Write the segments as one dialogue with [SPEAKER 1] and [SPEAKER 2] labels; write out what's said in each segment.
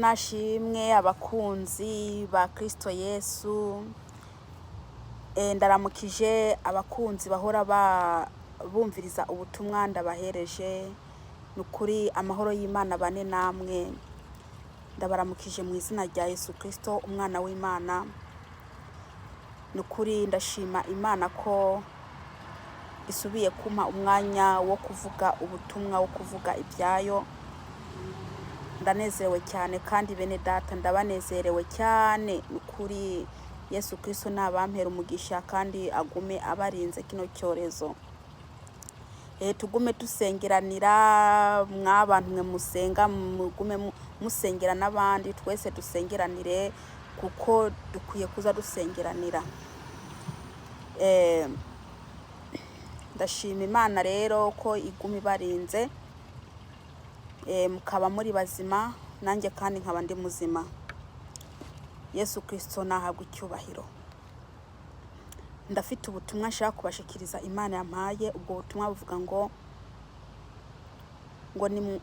[SPEAKER 1] Nashimwe abakunzi ba Kristo Yesu, ndaramukije abakunzi bahora bumviriza ubutumwa ndabahereje. Nukuri amahoro y'Imana bane namwe. Ndabaramukije mu izina rya Yesu Kristo umwana w'Imana. Nukuri ndashima Imana ko isubiye kumpa umwanya wo kuvuga ubutumwa, wo kuvuga ibyayo. Ndanezerewe cyane kandi bene data ndabanezerewe cyane. Nukuri Yesu Kristo nabampera umugisha kandi agume abarinze kino cyorezo. Tugume dusengeranira mwabantu mwe musenga, mugume musengera n'abandi, twese dusengeranire kuko dukwiye kuza dusengeranira. Ndashima Imana rero ko iguma ibarinze, mukaba muri bazima, nanjye kandi nkaba ndi muzima. Yesu Kristo nahabwa icyubahiro. Ndafite ubutumwa nshaka kubashikiriza Imana yampaye. Ubwo butumwa buvuga ngo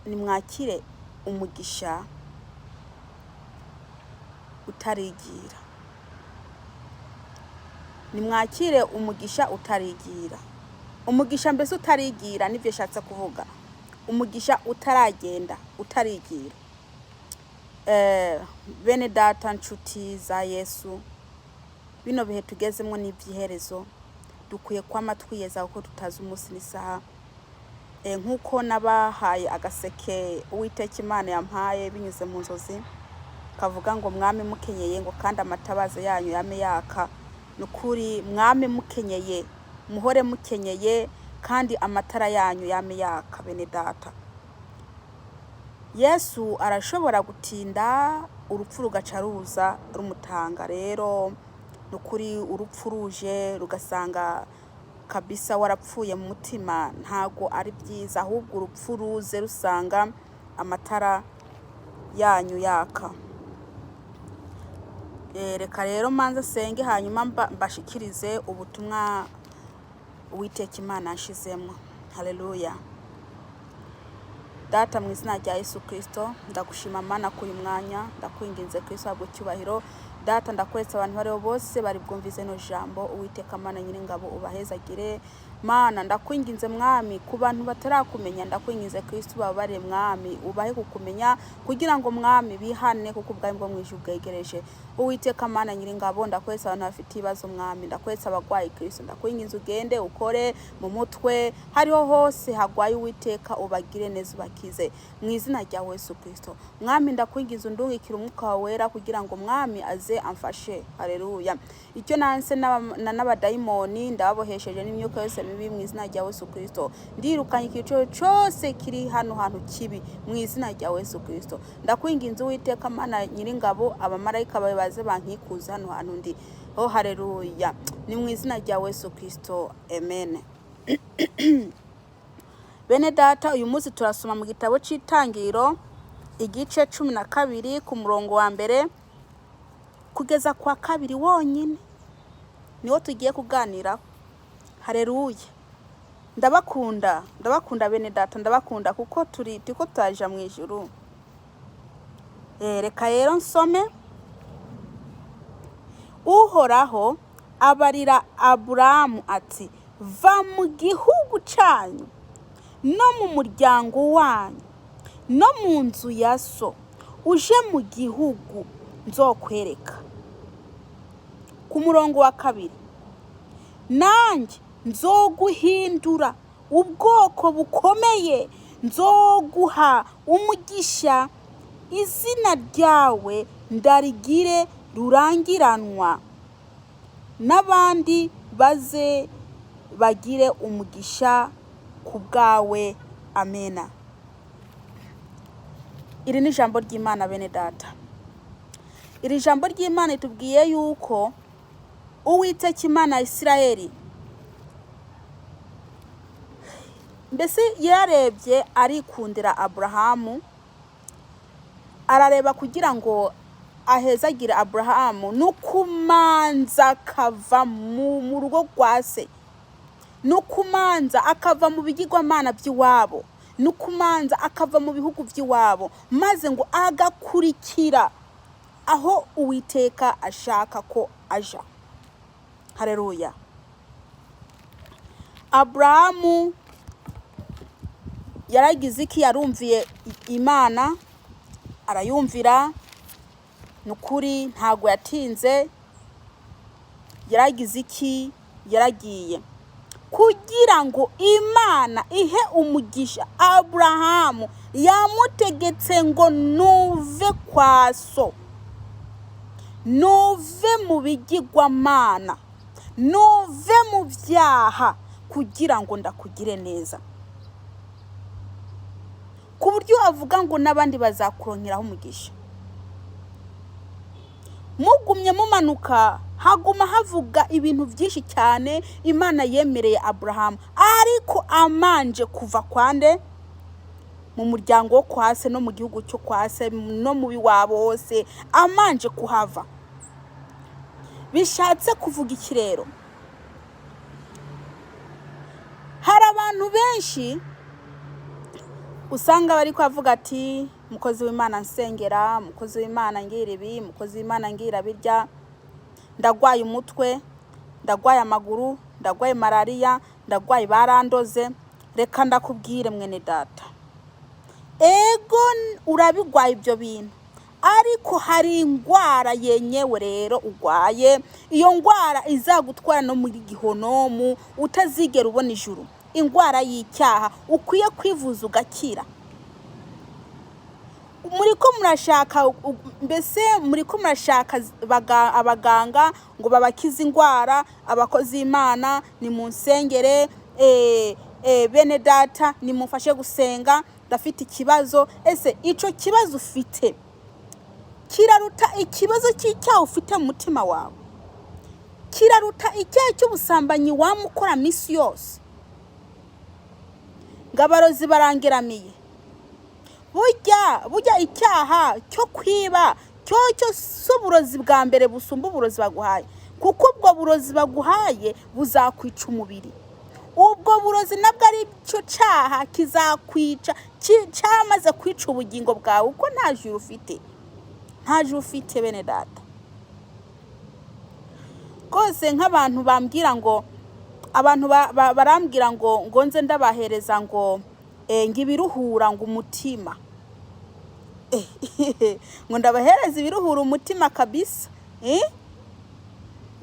[SPEAKER 1] nimwakire umugisha utarigira. Nimwakire umugisha utarigira. Umugisha mbese utarigira nivyo shatse kuvuga. Umugisha utaragenda, utarigira. Bene data nshuti za Yesu, bino bihe tugezemo n'ibyiherezo, dukwiye kwama twiyeza kuko tutazi umunsi n'isaha. Nkuko nabahaye agaseke Uwiteka Imana yampaye binyuze mu nzozi, kavuga ngo mwami mukenyeye ngo kandi amatabaza yanyu yame yaka. Nukuri mwami mukenyeye, muhore mukenyeye kandi amatara yanyu yame yaka bene data. Yesu arashobora gutinda urupfu rugaca ruza rumutanga. Rero nukuri urupfu ruje rugasanga kabisa warapfuye mu mutima, ntago ari byiza. Ahubwo urupfu ruze rusanga amatara yanyu yaka. Reka rero manza senge hanyuma mbashikirize ubutumwa Uwiteka Imana yashizemo. Haleluya. Data mu izina rya Yesu Kristo, ndagushima Mana kuri mwanya, ndakwinginze Kristo habwo cyubahiro. Data ndakwetsa abantu bari bose bari bwumvize no jambo. Uwiteka Mana nyiringabo ubahezagire. Mana ndakwinginze mwami ku bantu batarakumenya, ndakwinginze Kristo babare mwami ubahe kukumenya kugira ngo mwami bihane kuko ubwami bwo mwijuru bwegereje. Uwiteka Mana nyiringabo ndakwetsa abantu bafite ibibazo mwami, ndakwetsa abagwayi Kristo, ndakwinginze ugende ukore mu mutwe hariho hose hagwaye. Uwiteka ubagire neza ubakize mu izina rya Yesu Kristo. Mwami ndakwinginze undungikira umwuka wawe wera kugira ngo mwami aze amfashe. Haleluya. Icyo nanse n'abadayimoni ndabohesheje n'imyuka yose mibi mu izina rya Yesu Kristo. Ndirukanye ikico cyose kiri hano hantu kibi mu izina rya Yesu Kristo. Ndakwinginze Uwiteka Mana nyiringabo abamarayika bawe baze bankikuza hano hantu ndi. Oh haleluya. Ni mu izina rya Yesu Kristo. Amen. Bene data uyu munsi turasoma mu gitabo cy'Itangiriro igice 12 ku murongo wa mbere kugeza kwa kabiri wonyine. Niwo tugiye kuganira. Haleluya. Ndabakunda bene data, ndabakunda kuko tiko tutaja mu ijuru. Reka rero nsome. Uhoraho abarira Aburahamu ati, va mu gihugu cyanyu no mu muryango wanyu no mu nzu ya so, uje mu gihugu nzokwereka. Ku murongo wa kabiri, nanjye nzoguhindura ubwoko bukomeye, nzoguha umugisha, izina ryawe ndarigire rurangiranwa, n'abandi baze bagire umugisha ku bwawe. Amena. Iri ni ijambo ry'Imana bene data. Iri jambo ry'Imana itubwiye yuko Uwiteka Imana ya Isirayeli mbese yarebye arikundira Aburahamu, arareba kugira ngo ahezagire Aburahamu nukumanza kava mu rugo rwa se, nukumanza akava mu bigirwamana by'iwabo, nukumanza akava mu bihugu by'iwabo maze ngo agakurikira aho Uwiteka ashaka ko aja. Haleluya. Aburahamu yaragize iki? Yarumviye Imana, arayumvira, nukuri ntago yatinze. Yaragize iki? Yaragiye kugira ngo Imana ihe umugisha Aburahamu. Yamutegetse ngo nuve kwa so, nuve mu bigirwamana, nuve mu byaha, kugira ngo ndakugire neza, ku buryo avuga ngo n'abandi bazakuronkeraho umugisha. Mugumye mumanuka haguma havuga ibintu byinshi cyane Imana yemereye Aburahamu, ariko amanje kuva kwande mu muryango wo kwase no mu gihugu cyo kwase no mu biwabo hose, amanje kuhava. Bishatse kuvuga iki rero? Hari abantu benshi usanga bari kwavuga ati mukozi w'Imana nsengera, mukozi w'Imana ngira ibi, mukozi w'Imana ngira birya, ndagwaye umutwe, ndagwaye amaguru, ndagwaye malaria, ndagwaye barandoze. Reka ndakubwire mwene data, ego urabigwaye ibyo bintu, ariko hari ingwara yenyewe rero ugwaye. Iyo ngwara izagutwara no muri gihonomu, utazigera ubona ijuru. Ingwara y'icyaha ukwiye kwivuza ugakira. Muriko murashaka, mbese muriko murashaka abaganga ngo babakize ingwara. Abakozi b'Imana ni munsengere, bene data ni mufashe gusenga, ndafite ikibazo. Ese ico kibazo ufite kiraruta ikibazo cy'icyaha ufite mu mutima wawe? Kiraruta icyaha cy'ubusambanyi wamukora misi yose? Ngabarozi barangeramiye. Burya icyaha cyo kwiba cyo suburozi bwa mbere busumba uburozi baguhaye, kuko ubwo burozi baguhaye buzakwica umubiri. Ubwo burozi nabwo ari cyo cyaha kizakwica, cyamaze kwica ubugingo bwawe, uko nta juru ufite. Nta juru ufite bene data. Kose nk'abantu bambwira ngo, abantu barambwira ngo nze ndabahereza ngo ngibiruhura ngo umutima. Ngo ndabahereza ibiruhura umutima kabisa.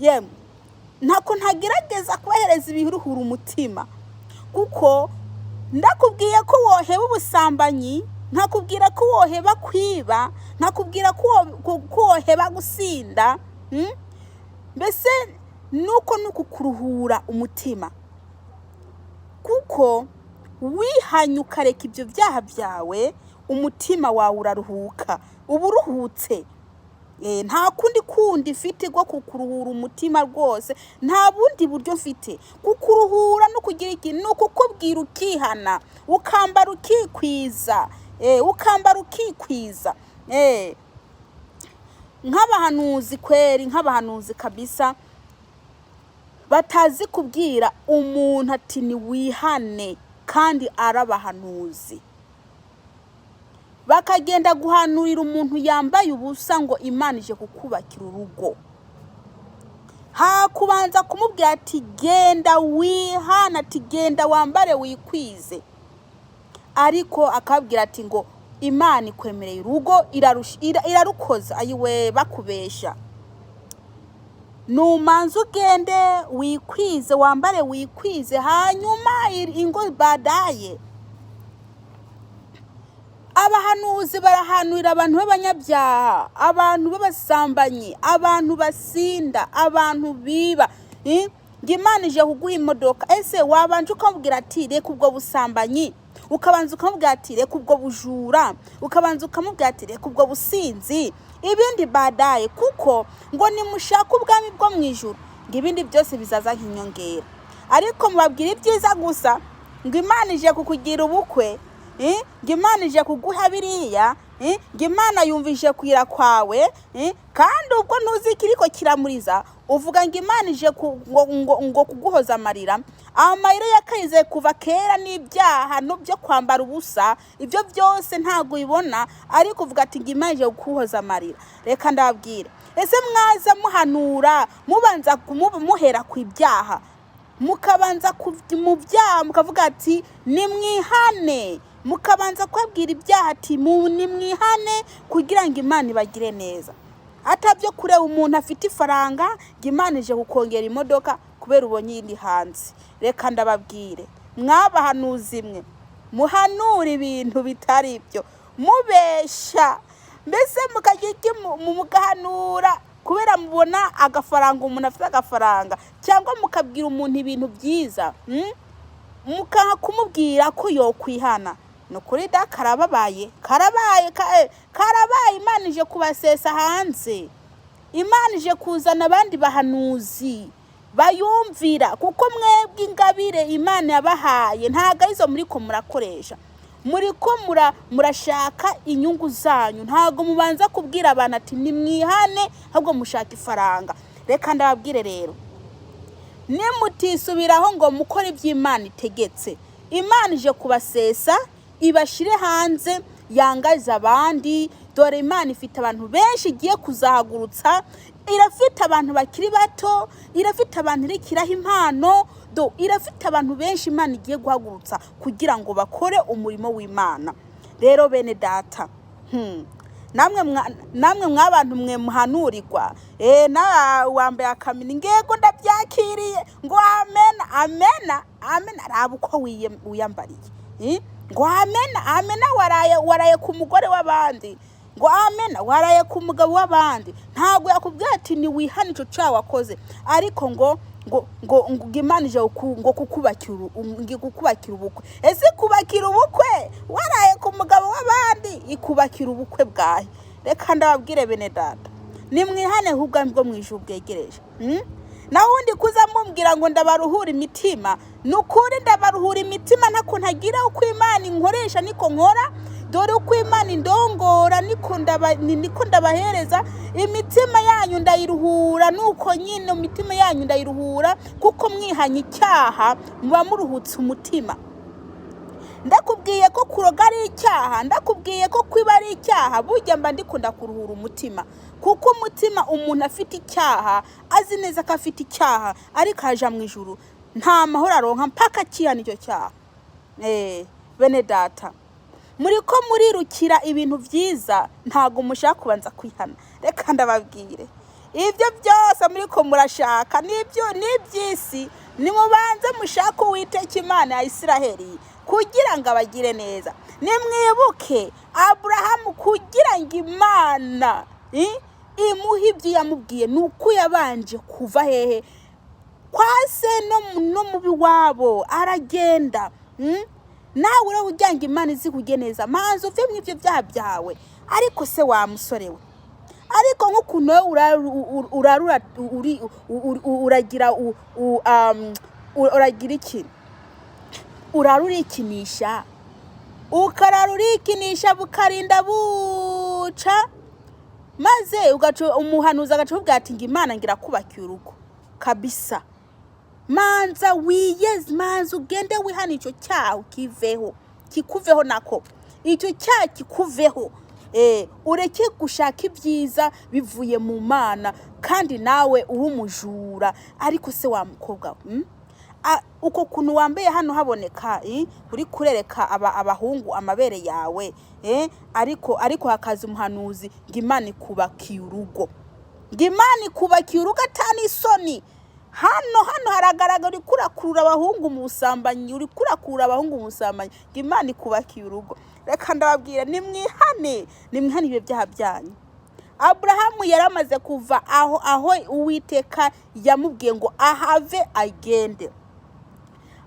[SPEAKER 1] Yemwe ntako ntagerageza kubahereza ibiruhura umutima, kuko ndakubwiye ko woheba ubusambanyi, ntakubwira ko woheba kwiba, ntakubwira ko woheba gusinda. Mbese nuko kuruhura umutima, kuko wihanye ukareka ibyo byaha byawe, umutima wawe uraruhuka, uba uruhutse. Nta kundi mfite bwo kukuruhura umutima rwose, nta bundi buryo mfite. Kukuruhura no kugira ikintu no kukubwira ukihana, ukambara ukikwiza, ukambara ukikwiza. Nk'abahanuzi kweri, nk'abahanuzi kabisa, batazi kubwira umuntu ati ni wihane, kandi arabahanuzi. Bakagenda guhanurira umuntu yambaye ubusa ngo Imana ije kukubakira urugo. Kubanza kumubwira ati genda wihana, ati genda wambare wikwize. Ariko akabwira ati ngo Imana ikwemereye urugo, irarukoza. Ayiwe bakubesha. Numanza ugende wikwize, wambare wikwize, hanyuma ingo badaye. Abahanuzi barahanurira abantu b'abanyabyaha, abantu b'abasambanyi, abantu basinda, abantu biba. Imana ije kuguha imodoka. Ese wabanje ukamubwira ati reka ubwo busambanyi, ukabanza ukamubwira ati reka ubwo bujura, ukabanza ukamubwira ati reka ubwo businzi, ibindi badaye, kuko ngo nimushake ubwami bwo mu ijuru, ngo ibindi byose bizaza nk'inyongera. Ariko mubabwira ibyiza gusa, ngo Imana ije kukugira ubukwe, ngo Imana ije kuguha biriya, ngo Imana yumvise kwira kwawe kandi ubwo ntuzi kiriko kiramuriza uvuga ngo Imana ije ngo kuguhoza amarira. Amarira yakayize kuva kera n'ibyaha no byo kwambara ubusa, ibyo byose ntago ubibona, ariko uvuga ati ngo Imana ije kuguhoza amarira. Reka ndababwire, ese mwaza muhanura mubanza muhera ku ibyaha, mukabanza mu byaha mukavuga ati nimwihane, mukabanza kwabwira ibyaha ati nimwihane kugira ngo Imana ibagire neza. Atabyo kureba umuntu afite ifaranga ngo Imana ije kukongera imodoka kubera ubonye indi hanze. Reka ndababwire, mwabahanuzi mwe muhanura ibintu bitari byo, mubesha, mbese mugahanura kubera mubona agafaranga, umuntu afite agafaranga, cyangwa mukabwira umuntu ibintu byiza mukamubwira ko yokwihana. Nukuri da karabaye. Imana ije kubasesa hanze, Imana ije kuzana abandi bahanuzi bayumvira, kuko mwebwe ingabire Imana yabahaye ntago arizo muriko murakoresha, muriko murashaka inyungu zanyu, ntago mubanza kubwira abantu ati nimwihane, ahubwo mushaka ifaranga. Reka ndababwire rero, nimutisubiraho ngo mukore iby'Imana itegetse, Imana ije kubasesa ibashire hanze yangaza abandi. Dore Imana ifite abantu benshi igiye kuzahagurutsa, irafite abantu bakiri bato, irafite abantu irikiraho impano, irafite abantu benshi Imana igiye guhagurutsa kugira ngo bakore umurimo w'Imana. Rero bene data, namwe mwabantu mwe muhanurirwa, na wambaye akamini ngego ndabyakiriye ngo amena araba uko wiyambariye, ngo amena waraye ku mugore w'abandi, ngo amena waraye ku mugabo w'abandi. Ntago yakubwira ati ni wihana ico cyaha wakoze, ariko ngo Imana ije ngo kukubakira ubukwe. Ese kubakira ubukwe waraye ku mugabo w'abandi, ikubakira ubukwe bwahe? Reka ndababwire bene data, nimwihane ubwami bwo mwijuru bwegereje. Nawundi kuza mumbwira ngo ndabaruhura imitima, nukuri ndabaruhura imitima ntako ntagira uko Imana inkoresha niko nkora. Dore uko Imana indongora niko ndabahereza. Imitima yanyu ndayiruhura, nuko nyine imitima yanyu ndayiruhura, kuko mwihanye icyaha muba muruhutse umutima. Ndakubwiye ko kuroga ari icyaha, ndakubwiye ko kwiba ari icyaha, burya mba ndikunda kuruhura umutima, kuko umutima umuntu afite icyaha azi neza ko afite icyaha, ariko aja mu ijuru nta mahoro aronka mpaka kihana icyo cyaha. Bene data, muriko murirukira ibintu byiza, ntago mushaka kubanza kwihana. Reka ndababwire, ibyo byose muriko murashaka n'iby'isi, nimubanze mushaka Uwiteka Imana ya Isiraheli kugira ngo abagire neza. Nimwibuke Abrahamu, kugira ngo Imana imuhe ibyo yamubwiye, nuko yabanje kuva hehe kwa se no mubi wabo aragenda. Nawe ura ujyanga Imana izi kugeneza, manzo uve mu ivyo byaha byawe. Ariko se wa musore we, ariko nk'ukuntu uragira iki, urarurikinisha, ukararurikinisha bukarinda buca, maze umuhanuzi agacuvuga ati ngo Imana ngira kubakiye urugo kabisa. Manza wiyeze, manza ugende wihana icyo cyaha kikuveho nako, icyo cyaha kikuveho. Ureke gushaka ibyiza bivuye mu Mana, kandi nawe uri umujura. Ariko se wa mukobwa, uko kuntu wambaye hano haboneka, uri kurereka abahungu amabere yawe, ariko hakaza umuhanuzi ngo Imana ikubakiye urugo, ngo Imana ikubakiye urugo atani isoni. Hano haragaragara uri kurakurura abahungu mu busambanyi, uri kurakura abahungu mu busambanyi, ngo Imana ikubakiye urugo. Reka ndababwira, nimwihane ibyo byaha byanyu. Abrahamu yaramaze kuva aho Uwiteka yamubwiye ngo ahave agende.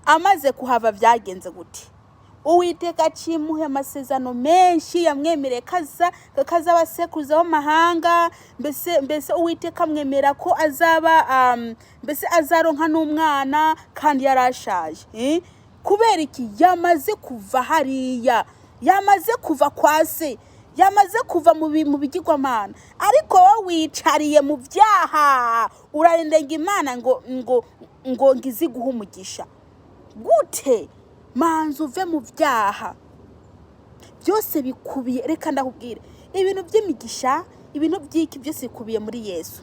[SPEAKER 1] Amaze kuhava byagenze gute? Uwiteka acimuhe amasezerano menshi, yamwemereye kaza abasekuruza b'amahanga. Mbese Uwiteka amwemera ko azaba mbese azaronka n'umwana, kandi yarashaje. Kubera iki? Yamaze kuva hariya, yamaze kuva kwa se, yamaze kuva mu bigirwamana, ariko wowe wicariye mu byaha urarendenga Imana ngo ngizi guha umugisha. Gute? Manzi uve mu byaha. Byose bikubiye, reka ndakubwire, ibintu by'imigisha, ibintu by'iki byose bikubiye muri Yesu.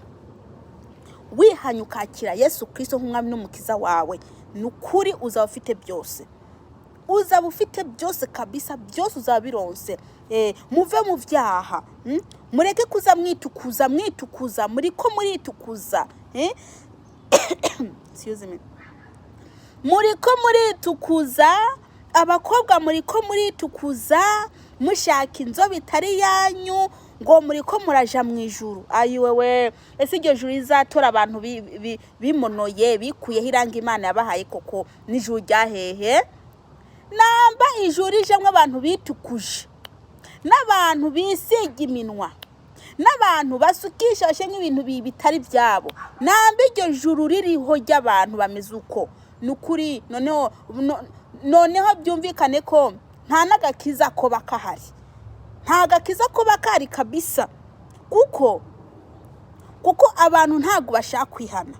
[SPEAKER 1] Wihanye ukakira Yesu Kristo nk'umwami n'umukiza wawe, nukuri uzaba ufite byose. Uzaba ufite byose kabisa, byose uzabironse. Muve mu byaha. Mureke kuza mwitukuza, muriko muritukuza. Excuse me. Muriko muritukuza, abakobwa muriko muritukuza, mushaka inzobe itari yanyu, ngo muriko muraja mu ijuru. Ayi wewe, ese iryo juru izatora abantu bimonoye bikuyeho iranga Imana yabahaye koko n'ijuru ryahehe? Namba ijuru ijamwe abantu bitukuje, n'abantu bisiga iminwa, n'abantu basukisha bashenye ibintu bitari byabo. Namba iryo juru ririho ry'abantu bameze uko, nukuri noneho byumvikane ko nta nagakiza ko bakahari. Nta gakiza ko bakari kabisa, kuko abantu ntago bashaka kwihana.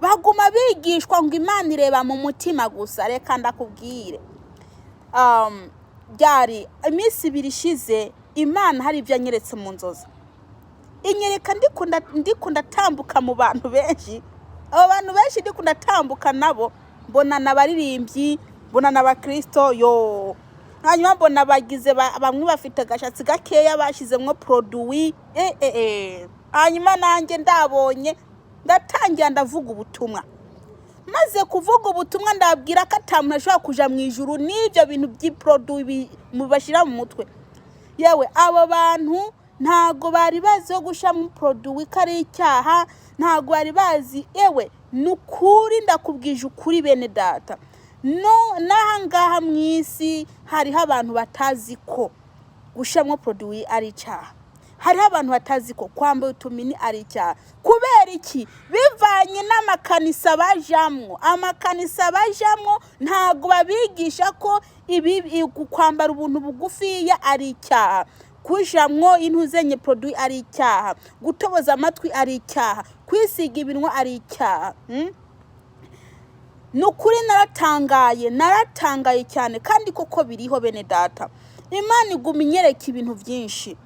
[SPEAKER 1] Baguma bigishwa ngo Imana ireba mu mutima gusa. Reka ndakubwire, byari iminsi 2 ishize Imana hari ibyo anyeretse mu nzozi. Inyereka ndikunda tambuka mu bantu benshi. Abo bantu benshi ndikunda tambuka nabo, mbona nabaririmbyi, mbona n'abakristo yo. Hanyuma mbona bagize bamwe bafite gashatsi gakeya bashizemwo produit. Hanyuma nanjye ndabonye ndatangira ndavuga ubutumwa. Maze kuvuga ubutumwa ndabwira ko atamuntu ashobora kuja mu ijuru n'ibyo bintu by'iproduit mubashira mu mutwe. Yewe abo bantu ntago bari bazi yo gusha mu produit kari icyaha, ntago bari bazi. Yewe nukuri ndakubwije ukuri bene data, nahangaha mwisi hariho abantu batazi ko gushamwo produit ari icyaha. Hariho abantu batazi ko kwambaye utumini ari icyaha. Kubera iki? Bivanye n'amakanisa bajamwo. Amakanisa bajamwo ntago babigisha ko ibi kwambara ubuntu bugufiya ari icyaha, kujamwo intuzenye produit ari icyaha, gutoboza amatwi ari icyaha, kwisiga ibinwa ari icyaha. Nukuri naratangaye cyane, kandi koko biriho bene data. Imana iguma inyereka ibintu byinshi.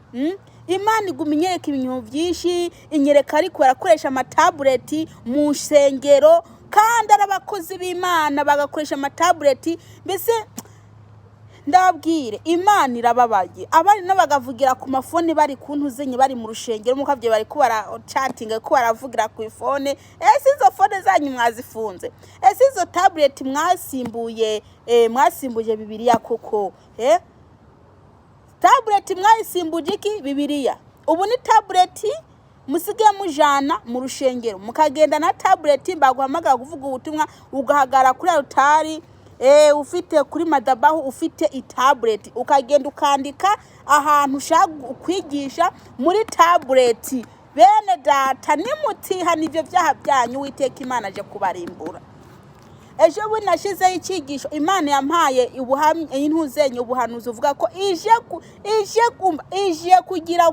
[SPEAKER 1] Imana iguma inyereka ibintu byinshi, inyereka ariko barakoresha amatabureti mu nsengero, kandi arabakozi b'Imana bagakoresha amatabureti. Mbese ndabwire, Imana irababaye. Abari no bagavugira ku mafone bari kuntuzenye bari mu rushengero, mukavye bari ko bara chatting ko baravugira ku ifone. Ese izo fone zanyu mwazifunze? Ese izo tablet mwasimbuye Bibiliya koko? Tablet mwayisimbuje iki? Bibiliya. Ubu ni tablet musige mujana mu rushengero, mukagenda na tablet baguhamagara kuvuga ubutumwa, ugahagara kuri altari. Ufite kuri madabahu ufite itablet, ukagenda ukandika ahantu ushaka kwigisha muri tablet. Bene data, nimutiha nivyo byaha byanyu, Uwiteka Imana aje kubarimbura. Ejo bunashize ikigisho Imana yampaye intuzenye ubuhanuzi uvuga ko ije kugira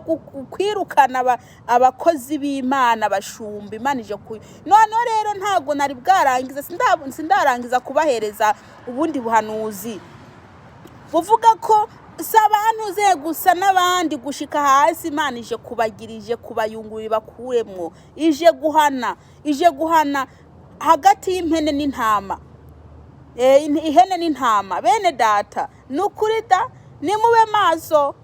[SPEAKER 1] kwirukana abakozi b'Imana bashumba. Imana ije none rero ntago nari bwarangiza, sindarangiza kubahereza ubundi buhanuzi buvuga ko sabantuze gusa n'abandi gushika hasi. Imana ije kubagirije kubayungurira bakuremwo, ije guhana hagati y'impene n'intama. Ihene n'intama. Bene data, nukuri da nimube maso.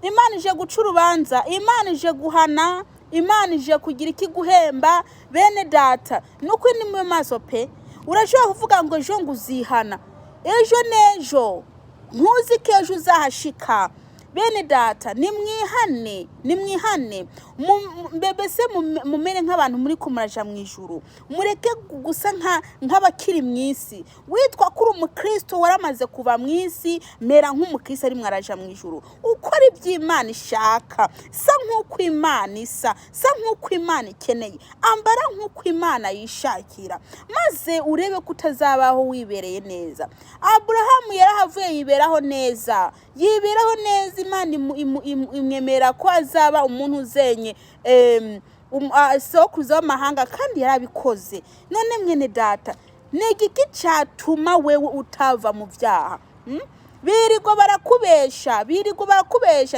[SPEAKER 1] Imana ije guca urubanza, Imana ije guhana, Imana ije kugira ikiguhemba. Bene data, nukuri nimube maso pe. Urashobora kuvuga ngo ejo nguzihana, ejo nejo ntuzi ko ejo uzahashika. Bene data, nimwihane mbese mumere nk'abantu muri kumuraja mu ijuru. Mureke gusa nk'abakiri mwisi. Witwa kuri umukristo waramaze kuva mwisi, mera nk'umukristo ari mwaraja mu ijuru. Ukora iby'Imana ishaka, sa nk'uko Imana isa, sa nk'uko Imana ikeneye, ambara nk'uko Imana yishakira, maze urebe kutazabaho wibereye neza. Abrahamu yarahavuye yiberaho neza Imana imwemera ko azaba umuntu uzenye sokuruza w'amahanga kandi yarabikoze. None mwene data, ni igiki cyatuma wewe utava mu byaha? Birirwa barakubesha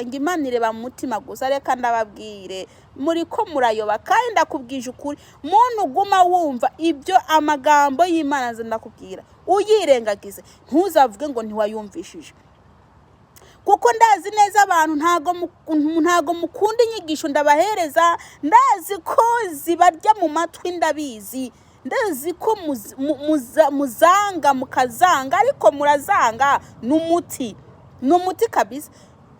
[SPEAKER 1] ngo Imana ireba mu mutima gusa. Reka ndababwire, muri ko murayoba kandi ndakubwije ukuri, muntu uguma wumva ibyo amagambo y'Imana ndakubwira uyirengagize, ntuzavuge ngo ntiwayumvishije, kuko ndazi neza abantu ntago mukunda inyigisho ndabahereza. Ndazi ko zibarya mu matwi, ndabizi. Ndazi ko muzanga mukazanga, ariko murazanga n'umuti kabisa.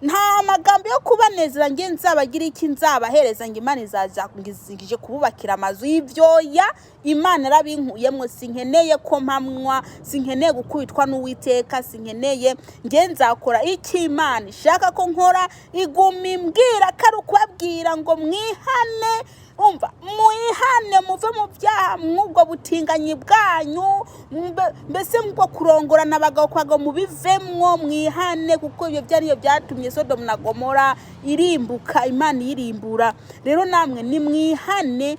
[SPEAKER 1] Nta magambo yo kubanezera nge nzabagira iki nzabahereza ngo Imana izazangije kububakira amazu y'ivyoya. Imana yarabinkuyemo, sinkeneye ko mpamwa, sinkeneye gukubitwa n'Uwiteka, sinkeneye. Nge nzakora iki Imana ishaka ko nkora, iguma imbwira ko ari ukubabwira ngo mwihane. Umva, mwihane muve mu byaha, mwubwo butinganyi bwanyu, mbese mwo kurongorana abagabo kwago mubivemwo, mwihane, kuko ibyo byariyo byatumye Sodomu na Gomora irimbuka, Imana irimbura. Rero namwe ni mwihane.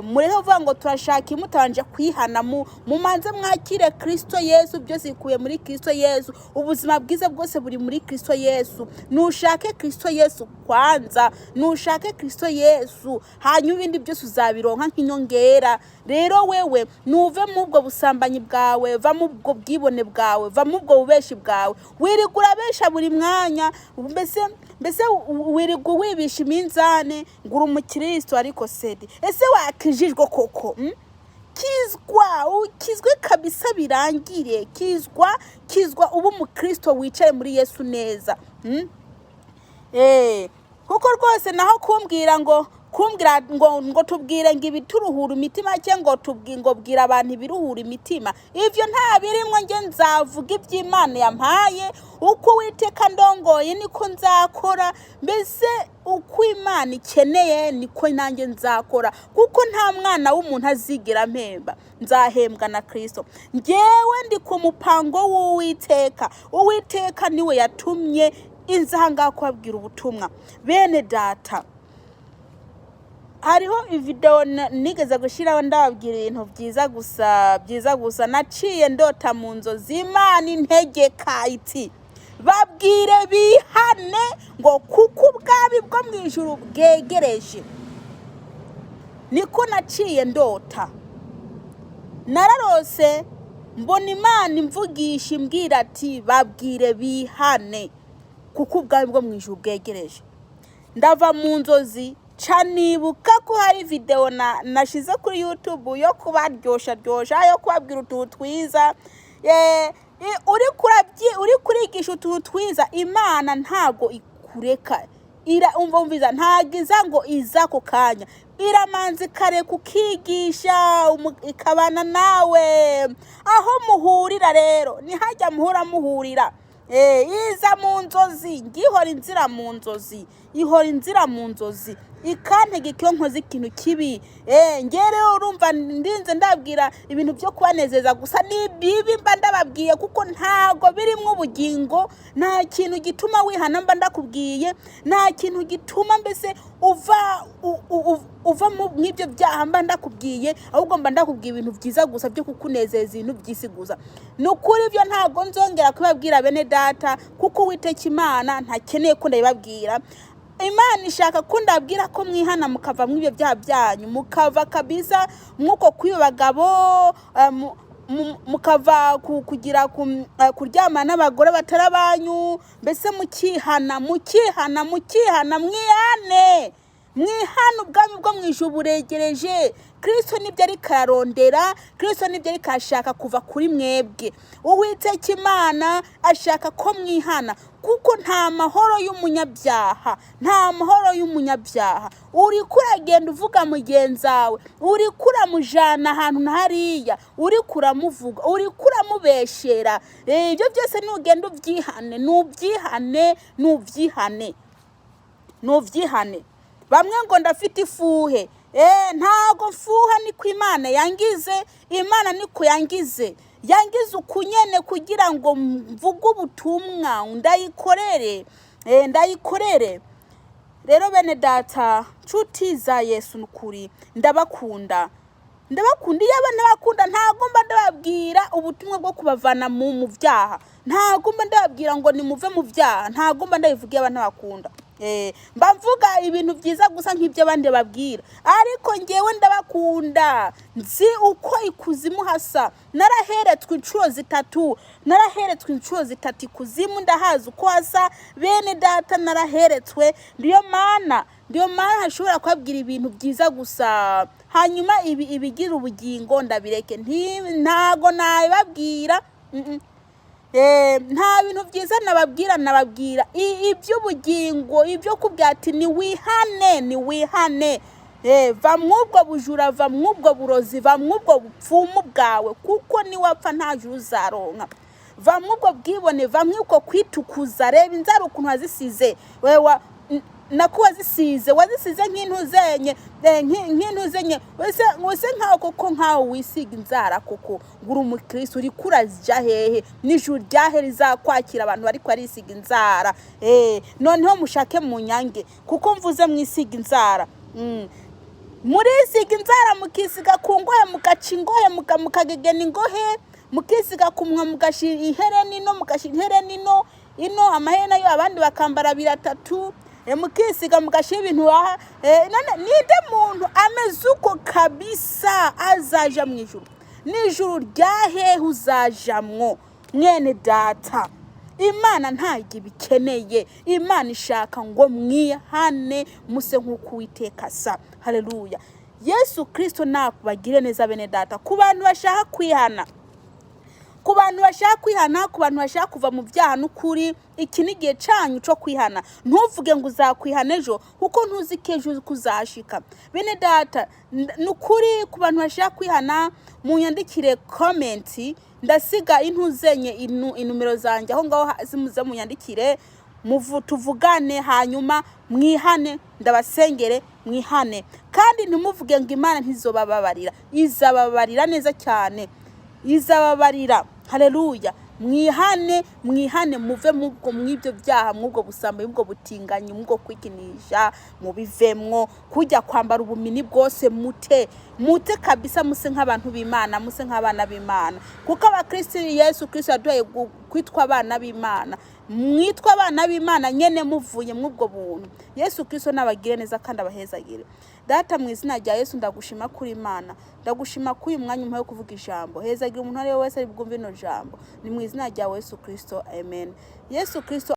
[SPEAKER 1] Mureke uvuga ngo turashaka imutabanje kwihana, mumanze mwakire Kristo Yesu. Byose bikuye muri Kristo Yesu, ubuzima bwiza bwose buri muri Kristo Yesu. Nushake Kristo Yesu kwanza, nushake Kristo Yesu, hanyuma ibindi byose uzabironka nk'inyongera. Rero wewe nuve mu bwo busambanyi bwawe, va mu bwo bwibone bwawe, va mu bwo bubeshi bwawe. Wirigura besha buri mwanya, mbese wirigwa wibisha iminzane ngura umukristo ariko sedi. Ese wakijijwe koko? Kizwe kabisa birangire. Kizwa ubu umukristo wicaye muri Yesu neza. Kuko rwose naho kumbwira ngo tubwire ngo ibituruhura imitima, cyangwa ngo bwira abantu ibiruhura imitima, ivyo nta birimwe. Nge nzavuga iby'Imana yampaye, uko Uwiteka ndongoye niko nzakora. Mbese uko Imana ikeneye niko nanjye nzakora, kuko nta mwana w'umuntu azigera mpemba, nzahembwa na Kristo. Ngewe ndi ku mupango w'Uwiteka. Uwiteka niwe yatumye inzanga kubabwira ubutumwa. Bene data, hariho video nigeze gushiraho ndababwira ibintu byiza gusa. Naciye ndota mu nzozi, Imana integeka iti babwire bihane ngo kuko ubwami bwo mu ijuru bwegereje. Niko naciye ndota, nararose mbona Imana imvugisha imbwira ati babwire bihane kuko ubwami bwo mu ijuru bwegereje. Ndava mu nzozi canibuka ko hari video nashize kuri YouTube yo kubaryoshya, yo kubabwira utuntu twiza. Uri kurigisha utuntu twiza, Imana ntago ikureka. Umviza ntago iza ngo iza ku kanya, iramanzi kare kukigisha ikabana nawe aho muhurira. Rero nihajya muhurira. Iza mu nzozi, ngihora inzira mu nzozi, ikantegeka nkoze ikintu kibi. Ngere urumva ndinze ndabwira ibintu byo kubanezeza gusa, ni bibi mba ndababwiye, kuko ntago birimo ubugingo. Nta kintu gituma wihana mba ndakubwiye, nta kintu gituma mbese uva mu nk'ibyo byaha mba ndakubwiye, ahubwo mba ndakubwiye ibintu byiza gusa byo kukunezeza, ibintu by'isi gusa. Nukuri ibyo ntago nzongera kubabwira bene data, kuko Uwiteka Imana ntakeneye ko ndabibabwira. Imana ishaka ko ndabwira ko mwihana mukava mu ibyo byaha byanyu, mukava kabisa mwuko kwiba bagabo, mukava kugira kuryama n'abagore batarabanyu. Mbese mukihana, mwihana, ubwami bwo mu ijuru buregereje. Kristo nibyo ari kararondera, Kristo nibyo ari kashaka kuva kuri mwebwe. Uwiteka Imana ashaka ko mwihana, kuko nta mahoro y'umunyabyaha. Uri kuragenda uvuga mugenzawe, uri kuramujana ahantu hariya, uri kuramuvuga, uri kuramubeshera. Ibyo byose nugenda nubyihane. Bamwe ngo ndafite ifuhe. Ntago mfuha, niko Imana yangize. Imana niko yangize ukunyene kugira ngo mvuge ubutumwa ndayikorere. ndayikorere. Rero bene data nshuti za Yesu n'ukuri ndabakunda iyo abana bakunda ntago mba ndababwira ubutumwa bwo kubavana mu byaha, ntago mba ndababwira ngo nimuve mu byaha, ntago mba ndabivugiye abana bakunda. Mba mvuga ibintu byiza gusa nk'ibyo abandi babwira, ariko ngewe ndabakunda, nzi uko ikuzimu hasa, naraheretswe inshuro zitatu ikuzimu, ndahazi uko hasa bene data, naraheretswe. Ndiyo mana hashobora kubabwira ibintu byiza gusa, hanyuma ibigira ubugingo ndabireke, ntago nabibabwira. Nta bintu byiza nababwira iby'ubugingo, ibyo kubwira ati niwihane, va mwubwo bujura, va mwubwo burozi, va mwubwo bupfumu bwawe, kuko niwapfa nta juru uzaronka. Va mwubwo bwibone, va mwuko kwitukuza. Reba inzara ukuntu wazisize, wazisize nk'intuzenye wese nkaho koko nkaho wisiga inzara koko ngura umukristo uri kurazija hehe n'ijuru ryahe rizakwakira abantu ariko arisiga inzara. Noneho mushake mu nyange kuko mvuze mwisiga inzara, murisiga inzara mukisiga ku ngohe, mugaca ingohe, mukagegena ingohe, mukisiga ku munwa, mugashira ihereni ino amahena yo abandi bakambara biratatu, mukisiga mugashira ibintu ninde muntu ameze uko kabisa azaja mu ijuru? N'ijuru ryahe uzajamwo mwene data? Imana ntago bikeneye, Imana ishaka ngo mwihane muse nk'uko Uwiteka asa. Haleluya. Yesu Kristo nakubagire neza bene data, ku bantu bashaka kwihana, ku bantu bashaka kuva mu byaha n'ukuri, iki ni igihe cyanyu cyo kwihana. Ntuvuge ngo uzakwihana ejo kuko ntuzi ko ejo kuzashika. Bene data n'ukuri, ku bantu bashaka kwihana munyandikire comment, ndasiga intuzenye inumero zanjye aho ngaho zimuze munyandikire, tuvugane, hanyuma mwihane, ndabasengere mwihane. Kandi ntumuvuge ngo Imana ntizobababarira, izababarira neza cyane, izababarira. Haleluya. Mwihane muve mw'ibyo byaha, mw'ubwo busambo, mw'ubwo butinganyi, mw'ubwo kwikinisha, mubivemwo. Kujya kwambara ubumini bwose mute kabisa, muse nk'abantu b'Imana, muse nk'abana b'Imana, kuko abakristo Yesu Kristo yaduhaye kwitwa abana b'Imana. Mwitwa abana b'Imana nyene muvuye mw'ubwo buntu. Yesu Kristo nabagire neza kandi abahezagire. Data mu izina rya Yesu ndagushima kuri Imana, ndagushima kuri uyu mwanya umpaye wo kuvuga ijambo. Hezagira umuntu ari wese ari bwumve ino jambo, ni mu izina rya Yesu Kristo, amen. Yesu Kristo